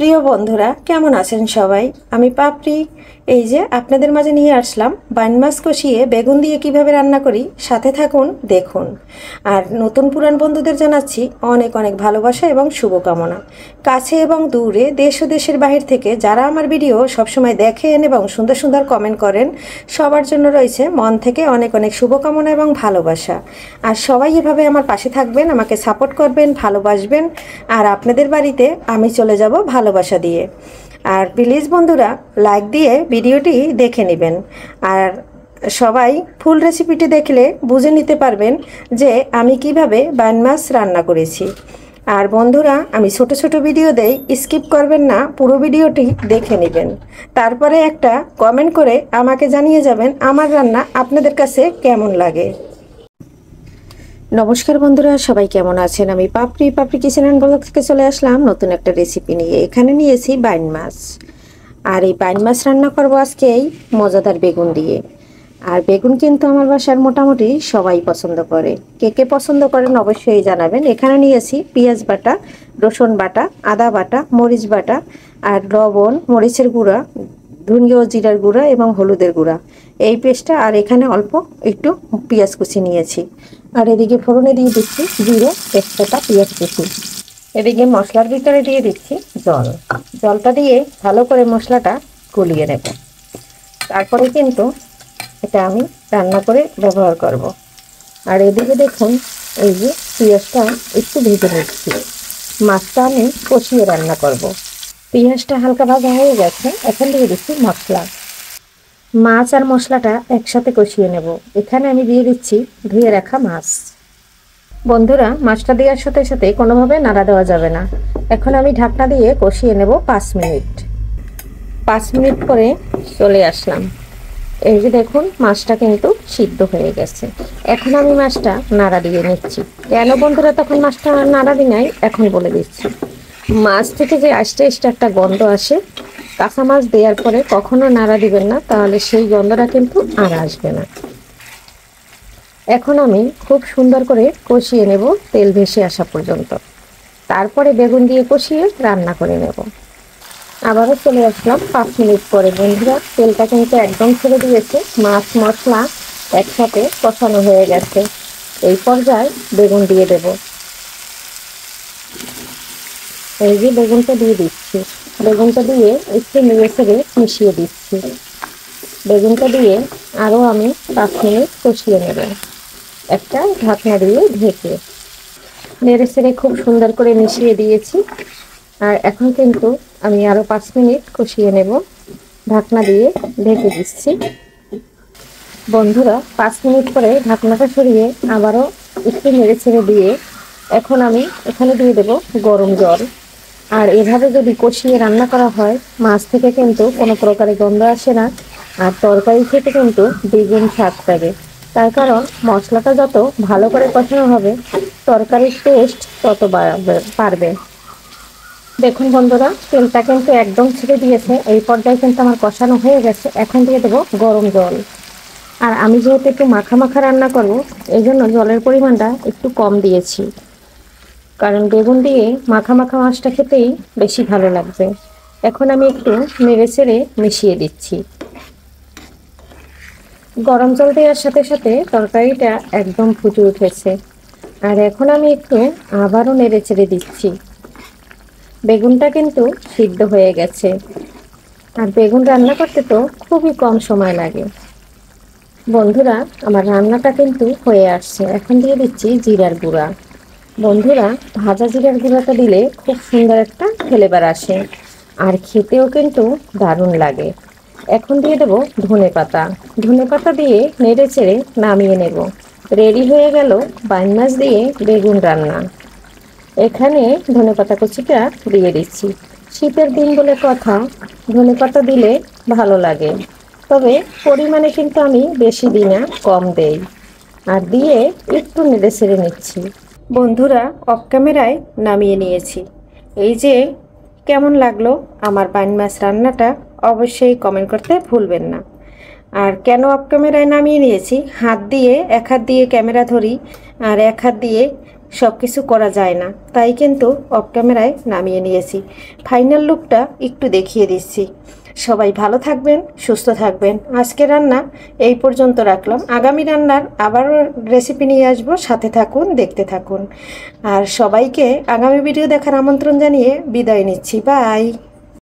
প্রিয় বন্ধুরা কেমন আছেন সবাই। আমি পাপড়ি এই যে আপনাদের মাঝে নিয়ে আসলাম বাইন মাছ কষিয়ে বেগুন দিয়ে কিভাবে রান্না করি, সাথে থাকুন দেখুন। আর নতুন পুরান বন্ধুদের জানাচ্ছি অনেক অনেক ভালোবাসা এবং শুভকামনা। কাছে এবং দূরে দেশ ও দেশের বাহির থেকে যারা আমার ভিডিও সবসময় দেখেন এবং সুন্দর সুন্দর কমেন্ট করেন, সবার জন্য রয়েছে মন থেকে অনেক অনেক শুভকামনা এবং ভালোবাসা। আর সবাই এভাবে আমার পাশে থাকবেন, আমাকে সাপোর্ট করবেন, ভালোবাসবেন। আর আপনাদের বাড়িতে আমি চলে যাব ভালোবাসা দিয়ে। আর প্লিজ বন্ধুরা লাইক দিয়ে ভিডিওটি দেখে নেবেন। আর সবাই ফুল রেসিপিটি দেখলে বুঝে নিতে পারবেন যে আমি কিভাবে বাইন মাছ রান্না করেছি। আর বন্ধুরা আমি ছোট ছোট ভিডিও দেই, স্কিপ করবেন না, পুরো ভিডিওটি দেখে নেবেন। তারপরে একটা কমেন্ট করে আমাকে জানিয়ে যাবেন আমার রান্না আপনাদের কাছে কেমন লাগে। নমস্কার বন্ধুরা, সবাই কেমন আছেন। আমি পাপড়ি কিচেন অ্যান্ড ব্লগ থেকে চলে আসলাম নতুন একটা রেসিপি নিয়ে। এখানে নিয়েছি বাইন মাছ। আর এই বাইন মাছ রান্না করবো আজকে এই মজাদার বেগুন দিয়ে। আর বেগুন কিন্তু আমার বাসার মোটামুটি সবাই পছন্দ করে। কে কে পছন্দ করেন অবশ্যই জানাবেন। এখানে নিয়েছি পেঁয়াজ বাটা, রসুন বাটা, আদা বাটা, মরিচ বাটা, আর লবণ, মরিচের গুঁড়া, ধনিয়া ও জিরার গুঁড়া এবং হলুদের গুঁড়া, এই পেস্টটা। আর এখানে অল্প একটু পেঁয়াজ কুচি নিয়েছি। আর এদিকে ফোড়নে দিয়ে দিচ্ছি জিরে, তেজপাতা, পেঁয়াজ কুচি। এদিকে মশলার ভিতরে দিয়ে দিচ্ছি জল। জলটা দিয়ে ভালো করে মশলাটা গলিয়ে নেব। তারপরে কিন্তু এটা আমি রান্না করে ব্যবহার করব। আর এদিকে দেখুন এই যে পেঁয়াজটা একটু ভেজে নিচ্ছি। মাছটা আমি কষিয়ে রান্না করব। পেঁয়াজটা হালকা ভাজা হয়ে গেছে, এখন দিয়ে দিচ্ছি মশলা। মাছ আর মশলাটা একসাথে কষিয়ে নেব। এখানে আমি দিয়ে দিচ্ছি ধুয়ে রাখা মাছ। বন্ধুরা মাছটা দেওয়ার সাথে সাথে কোনোভাবে নাড়া দেওয়া যাবে না। এখন আমি ঢাকনা দিয়ে কষিয়ে নেব 5 মিনিট। 5 মিনিট পরে চলে আসলাম। এই যে দেখুন মাছটা কিন্তু সিদ্ধ হয়ে গেছে। এখন আমি মাছটা নাড়া দিয়ে নিচ্ছি। কেন বন্ধুরা তখন মাছটা নাড়া দিই নাই এখন বলে দিচ্ছি। মাছ থেকে যে আস্তে আস্তে একটা গন্ধ আসে, কাঁচা মাছ দেওয়ার পরে কখনো নাড়া দিবেন না, তাহলে সেই গন্ধটা কিন্তু আর আসবে না। এখন আমি খুব সুন্দর করে কষিয়ে নেব তেল ভেসে আসা পর্যন্ত। তারপরে বেগুন দিয়ে কষিয়ে রান্না করে নেব। আবারও চলে আসলাম 5 মিনিট পরে। বন্ধুরা তেলটা কিন্তু একদম ছেড়ে দিয়েছে, মাছ মশলা একসাথে কষানো হয়ে গেছে। এই পর্যায়ে বেগুন দিয়ে দেব। এই যে বেগুনটা দিয়ে দিচ্ছি। বেগুনটা দিয়ে একটু নেড়ে ছেড়ে মিশিয়ে দিচ্ছি। বেগুনটা দিয়ে আরও আমি 5 মিনিট কষিয়ে নেব একটা ঢাকনা দিয়ে ঢেকে। নেড়ে ছেড়ে খুব সুন্দর করে মিশিয়ে দিয়েছি। আর এখন কিন্তু আমি আরও 5 মিনিট কষিয়ে নেব, ঢাকনা দিয়ে ঢেকে দিচ্ছি। বন্ধুরা 5 মিনিট পরে ঢাকনাটা সরিয়ে আবারও একটু নেড়ে ছেড়ে দিয়ে এখন আমি এখানে দিয়ে দেব গরম জল। আর এভাবে যদি কষিয়ে রান্না করা হয় মাছ থেকে কিন্তু কোনো প্রকারের গন্ধ আসে না। আর তরকারি খেতে কিন্তু দ্বিগুণ স্বাদ লাগে। তার কারণ মশলাটা যত ভালো করে কষানো হবে তরকারির টেস্ট তত বাড়বে। দেখুন বন্ধুরা তেলটা কিন্তু একদম ছেড়ে দিয়েছে। এই পর্যায়ে কিন্তু আমার কষানো হয়ে গেছে। এখন দিয়ে দেবো গরম জল। আর আমি যেহেতু একটু মাখা মাখা রান্না করব এই জন্য জলের পরিমাণটা একটু কম দিয়েছি, কারণ বেগুন দিয়ে মাখা মাখা মাছটা খেতেই বেশি ভালো লাগবে। এখন আমি একটু নেড়ে চেড়ে মিশিয়ে দিচ্ছি। গরম জল দেওয়ার সাথে সাথে তরকারিটা একদম ফুটে উঠেছে। আর এখন আমি একটু আবারও নেড়ে চেড়ে দিচ্ছি। বেগুনটা কিন্তু সিদ্ধ হয়ে গেছে। আর বেগুন রান্না করতে তো খুবই কম সময় লাগে। বন্ধুরা আমার রান্নাটা কিন্তু হয়ে আসছে। এখন দিয়ে দিচ্ছি জিরার গুঁড়া। বন্ধুরা ভাজা জিরার গুঁড়াটা দিলে খুব সুন্দর একটা ফ্লেভার আসে আর খেতেও কিন্তু দারুণ লাগে। এখন দিয়ে দেবো ধনেপাতা। ধনেপাতা দিয়ে নেড়ে চেড়ে নামিয়ে নেব। রেডি হয়ে গেল বাইন মাছ দিয়ে বেগুন রান্না। এখানে ধনেপাতা কুচিটা দিয়ে দিচ্ছি। শীতের দিন বলে কথা, ধনেপাতা দিলে ভালো লাগে, তবে পরিমাণে কিন্তু আমি বেশি দিই না, কম দেই। আর দিয়ে একটু নেড়ে ছেড়ে নিচ্ছি। বন্ধুরা অফ ক্যামেরায় নামিয়ে নিয়েছি। এই যে কেমন লাগলো আমার বাইন মাছ রান্নাটা অবশ্যই কমেন্ট করতে ভুলবেন না। আর কেন অফ ক্যামেরায় নামিয়ে নিয়েছি, এক হাত দিয়ে ক্যামেরা ধরি আর এক হাত দিয়ে সব কিছু করা যায় না, তাই কিন্তু অফ ক্যামেরায় নামিয়ে নিয়েছি। ফাইনাল লুকটা একটু দেখিয়ে দিচ্ছি। সবাই ভালো থাকবেন, সুস্থ থাকবেন। আজকে রান্না এই পর্যন্ত রাখলাম। আগামী রান্নার আবারও রেসিপি নিয়ে আসবো, সাথে থাকুন, দেখতে থাকুন। আর সবাইকে আগামী ভিডিও দেখার আমন্ত্রণ জানিয়ে বিদায় নিচ্ছি। বাই।